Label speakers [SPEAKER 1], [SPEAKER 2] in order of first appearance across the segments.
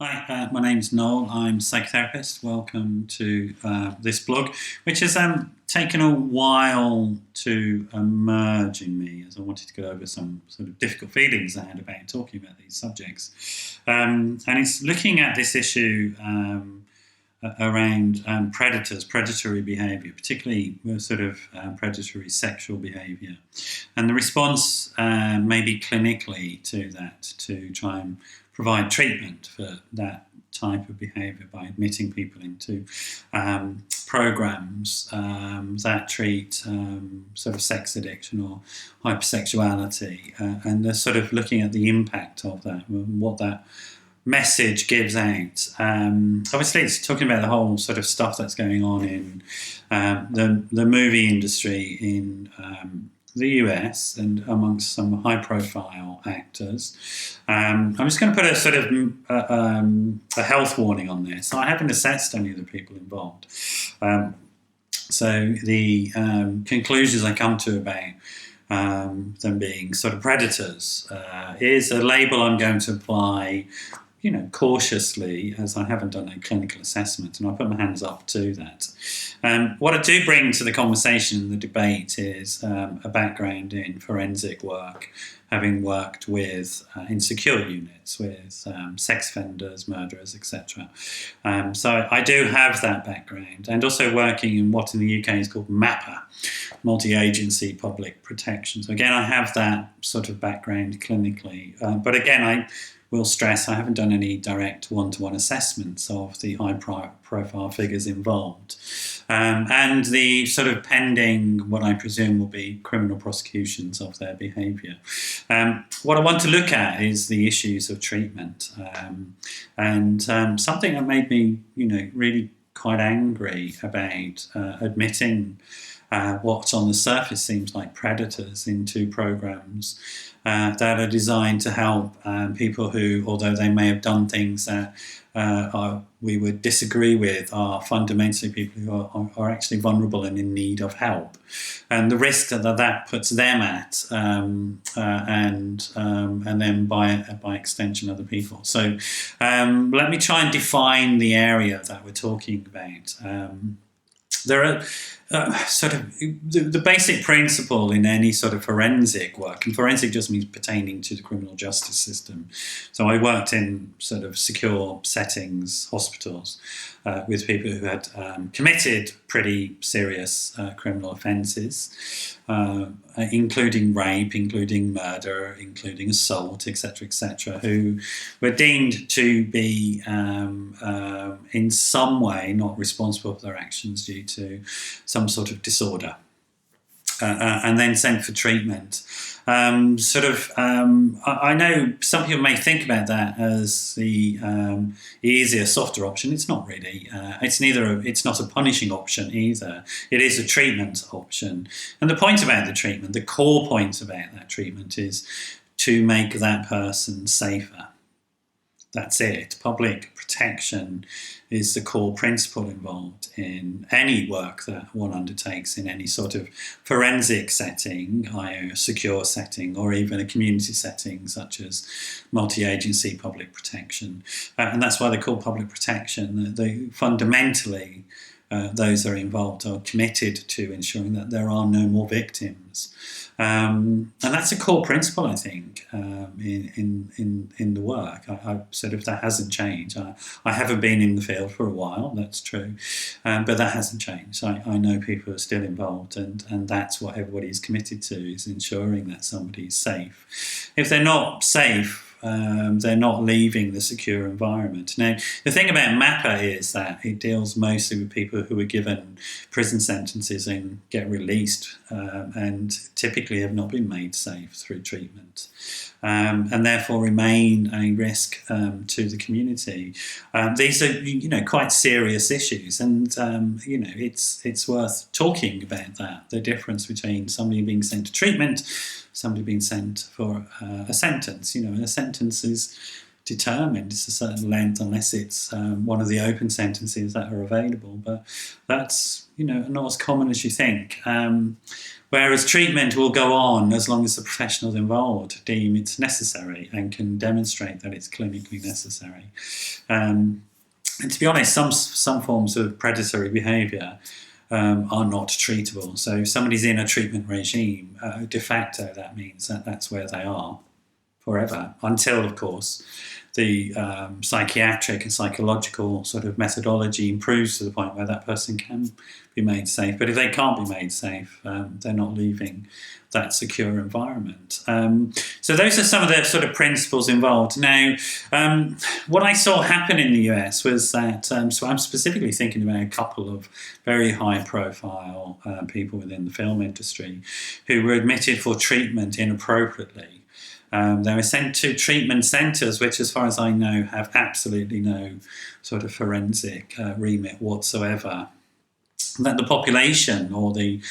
[SPEAKER 1] Hi, my name's Noel. I'm a psychotherapist. Welcome to this blog, which has taken a while to emerge in me as I wanted to get over some sort of difficult feelings I had about talking about these subjects. And it's looking at this issue around predators, predatory behaviour, particularly sort of predatory sexual behaviour, and the response maybe clinically to that, to try and provide treatment for that type of behaviour by admitting people into programs that treat sort of sex addiction or hypersexuality, and they're sort of looking at the impact of that, what that message gives out. Obviously, it's talking about the whole sort of stuff that's going on in the movie industry in the US and amongst some high-profile actors. I'm just going to put a sort of a health warning on this. I haven't assessed any of the people involved. So the conclusions I come to about them being sort of predators is a label I'm going to apply, cautiously, as I haven't done a clinical assessment, and I put my hands up to that. What I do bring to the conversation and the debate is a background in forensic work, having worked with insecure units, with sex offenders, murderers, etc. So I do have that background, and also working in what in the UK is called MAPA, multi-agency public protection. So again, I have that sort of background clinically, but again, I will stress I haven't done any direct one-to-one assessments of the high-profile figures involved, and the sort of pending, what I presume will be criminal prosecutions of their behaviour. What I want to look at is the issues of treatment, and something that made me, really quite angry about admitting what on the surface seems like predators into programs that are designed to help people who, although they may have done things that we would disagree with, are fundamentally people who are actually vulnerable and in need of help. And the risk that puts them at, and then by extension other people. So let me try and define the area that we're talking about. There are sort of the basic principle in any sort of forensic work, and forensic just means pertaining to the criminal justice system. So I worked in sort of secure settings, hospitals, with people who had committed pretty serious criminal offences, including rape, including murder, including assault, etc., who were deemed to be in some way not responsible for their actions due to some sort of disorder, and then sent for treatment. I know some people may think about that as the easier, softer option. It's not really. It's not a punishing option either. It is a treatment option. And the point about the treatment, the core point about that treatment, is to make that person safer. That's it. Public protection is the core principle involved in any work that one undertakes in any sort of forensic setting, i.e. a secure setting, or even a community setting such as multi-agency public protection. And that's why they're called public protection. They fundamentally, those that are involved are committed to ensuring that there are no more victims. And that's a core principle, I think, in the work. I sort of, that hasn't changed. I haven't been in the field for a while, that's true, but that hasn't changed. I know people are still involved, and that's what everybody's committed to, is ensuring that somebody's safe. If they're not safe, they're not leaving the secure environment. Now, the thing about MAPA is that it deals mostly with people who are given prison sentences and get released, and typically have not been made safe through treatment, and therefore remain a risk to the community. These are, quite serious issues, and it's worth talking about that. The difference between somebody being sent to treatment, somebody being sent for a sentence. A sentence is determined. It's a certain length unless it's one of the open sentences that are available. But that's, not as common as you think. Whereas treatment will go on as long as the professionals involved deem it's necessary and can demonstrate that it's clinically necessary. And to be honest, some forms of predatory behaviour are not treatable. So if somebody's in a treatment regime, de facto that means that that's where they are forever, until, of course, the psychiatric and psychological sort of methodology improves to the point where that person can be made safe. But if they can't be made safe, they're not leaving that secure environment. So those are some of the sort of principles involved. Now, what I saw happen in the US was that, so I'm specifically thinking about a couple of very high-profile people within the film industry who were admitted for treatment inappropriately. They were sent to treatment centres, which, as far as I know, have absolutely no sort of forensic remit whatsoever. That the population or the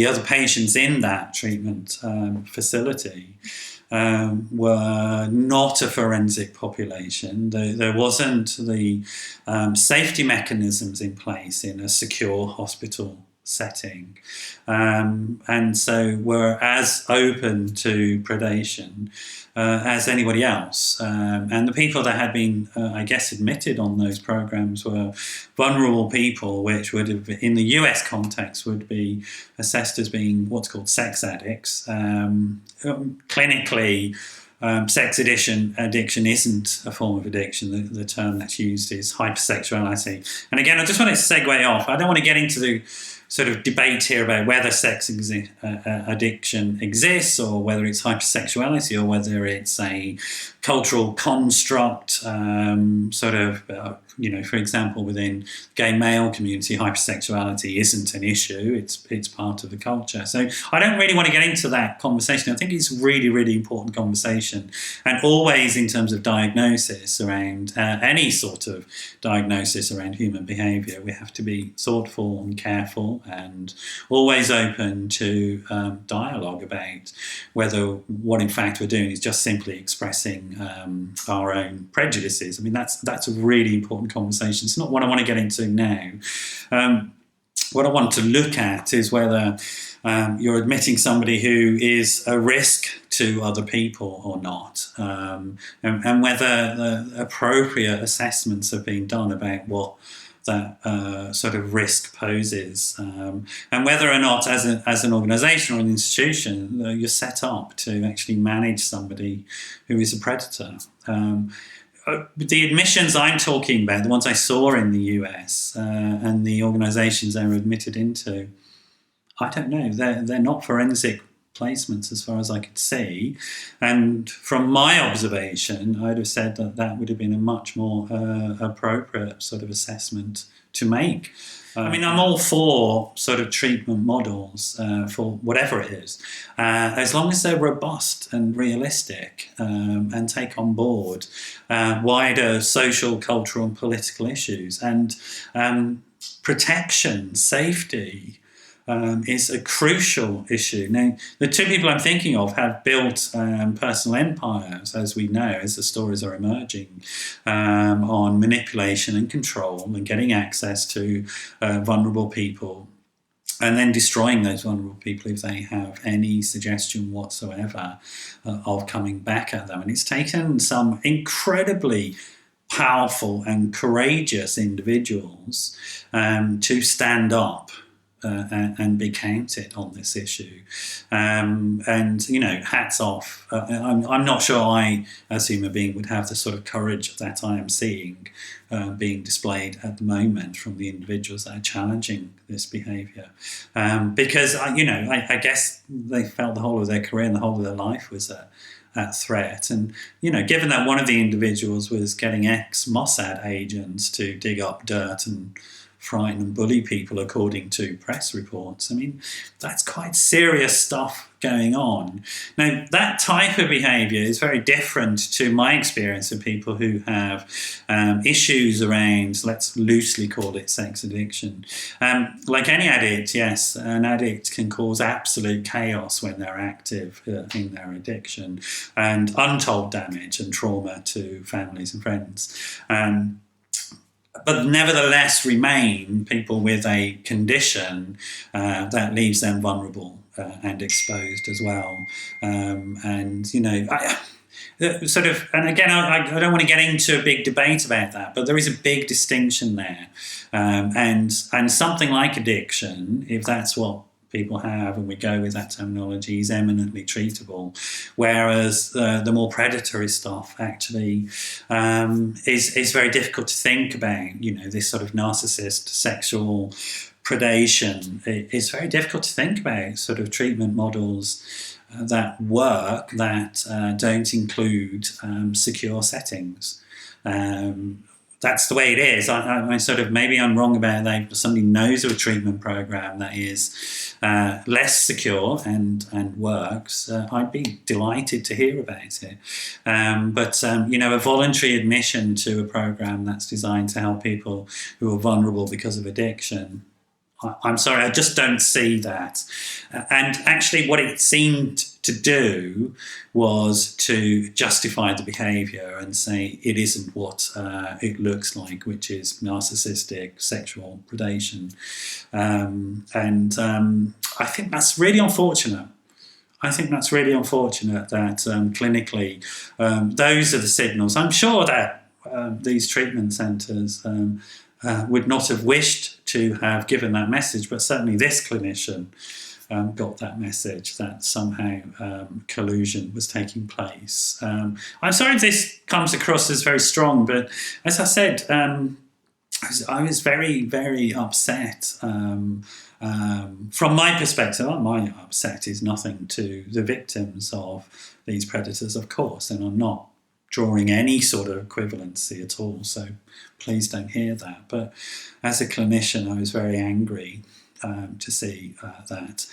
[SPEAKER 1] other patients in that treatment facility were not a forensic population. There wasn't the safety mechanisms in place in a secure hospital setting, and so were as open to predation as anybody else. And the people that had been, I guess, admitted on those programs were vulnerable people, which would have, in the US context, would be assessed as being what's called sex addicts. Clinically, sex addiction isn't a form of addiction. The term that's used is hypersexuality. And again, I just want to segue off. I don't want to get into the sort of debate here about whether sex addiction exists, or whether it's hypersexuality, or whether it's a cultural construct, sort of, for example, within gay male community, hypersexuality isn't an issue. It's part of the culture. So I don't really want to get into that conversation. I think it's a really, really important conversation. And always in terms of diagnosis around any sort of diagnosis around human behaviour, we have to be thoughtful and careful and always open to dialogue about whether what in fact we're doing is just simply expressing our own prejudices. I mean, that's a really important conversation. It's not what I want to get into now. What I want to look at is whether you're admitting somebody who is a risk to other people or not, and whether the appropriate assessments have been done about what that sort of risk poses, and whether or not, as an organisation or an institution, you're set up to actually manage somebody who is a predator. The admissions I'm talking about, the ones I saw in the US, and the organisations they were admitted into, I don't know. They're not forensic placements as far as I could see. And from my observation, I'd have said that would have been a much more appropriate sort of assessment to make. I mean, I'm all for sort of treatment models for whatever it is, as long as they're robust and realistic, and take on board wider social, cultural and political issues. And protection, safety, is a crucial issue. Now, the two people I'm thinking of have built personal empires, as we know, as the stories are emerging, on manipulation and control and getting access to vulnerable people, and then destroying those vulnerable people if they have any suggestion whatsoever of coming back at them. And it's taken some incredibly powerful and courageous individuals to stand up and be counted on this issue, and hats off. I'm not sure I, as a human being, would have the sort of courage that I am seeing being displayed at the moment from the individuals that are challenging this behaviour, because I guess they felt the whole of their career and the whole of their life was at threat. And given that one of the individuals was getting ex-Mossad agents to dig up dirt and frighten and bully people, according to press reports. I mean, that's quite serious stuff going on. Now, that type of behaviour is very different to my experience of people who have issues around, let's loosely call it sex addiction. Like any addict, yes, an addict can cause absolute chaos when they're active in their addiction, and untold damage and trauma to families and friends. But nevertheless remain people with a condition that leaves them vulnerable and exposed as well. And, you know, and again, I don't want to get into a big debate about that, but there is a big distinction there. And something like addiction, if that's what people have, and we go with that terminology, is eminently treatable, whereas the more predatory stuff actually is very difficult to think about. You know, this sort of narcissist sexual predation, it's very difficult to think about sort of treatment models that work that don't include secure settings. That's the way it is. I sort of, maybe I'm wrong about that. If somebody knows of a treatment program that is less secure and works, I'd be delighted to hear about it. But you know, a voluntary admission to a program that's designed to help people who are vulnerable because of addiction, I'm sorry, I just don't see that. And actually what it seemed to do was to justify the behaviour and say it isn't what it looks like, which is narcissistic sexual predation. I think that's really unfortunate. I think that's really unfortunate that clinically those are the signals. I'm sure that these treatment centres would not have wished to have given that message, but certainly this clinician got that message that somehow collusion was taking place. I'm sorry if this comes across as very strong, but as I said, I was very, very upset. From my perspective, my upset is nothing to the victims of these predators, of course, and I'm not drawing any sort of equivalency at all, so please don't hear that. But as a clinician, I was very angry to see that.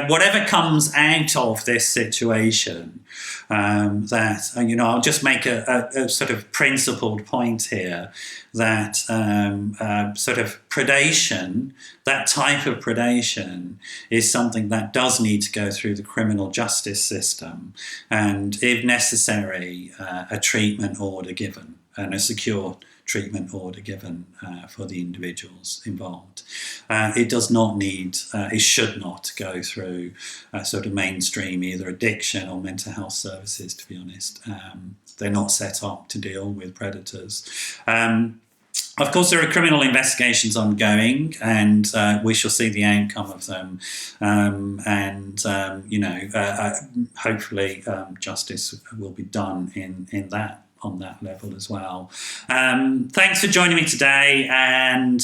[SPEAKER 1] Whatever comes out of this situation, I'll just make a sort of principled point here, that sort of predation, that type of predation, is something that does need to go through the criminal justice system, and if necessary, a treatment order given, and a secure treatment order given for the individuals involved. It does not need, it should not go through sort of mainstream either addiction or mental health services, to be honest. They're not set up to deal with predators. Of course, there are criminal investigations ongoing, and we shall see the outcome of them. Hopefully justice will be done in that, on that level as well. Thanks for joining me today, and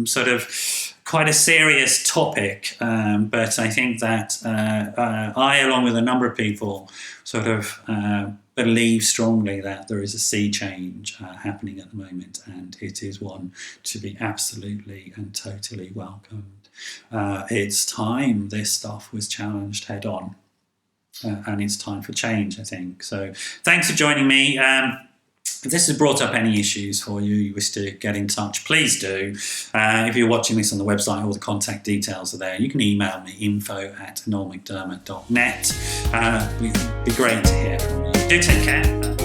[SPEAKER 1] sort of quite a serious topic, but I think that I, along with a number of people, sort of believe strongly that there is a sea change happening at the moment, and it is one to be absolutely and totally welcomed. It's time this stuff was challenged head on. And it's time for change, I think. So thanks for joining me. If this has brought up any issues for you, you wish to get in touch, please do. If you're watching this on the website, all the contact details are there. You can email me, info@noelmcdermott.net. It'd be great to hear from you. Do take care.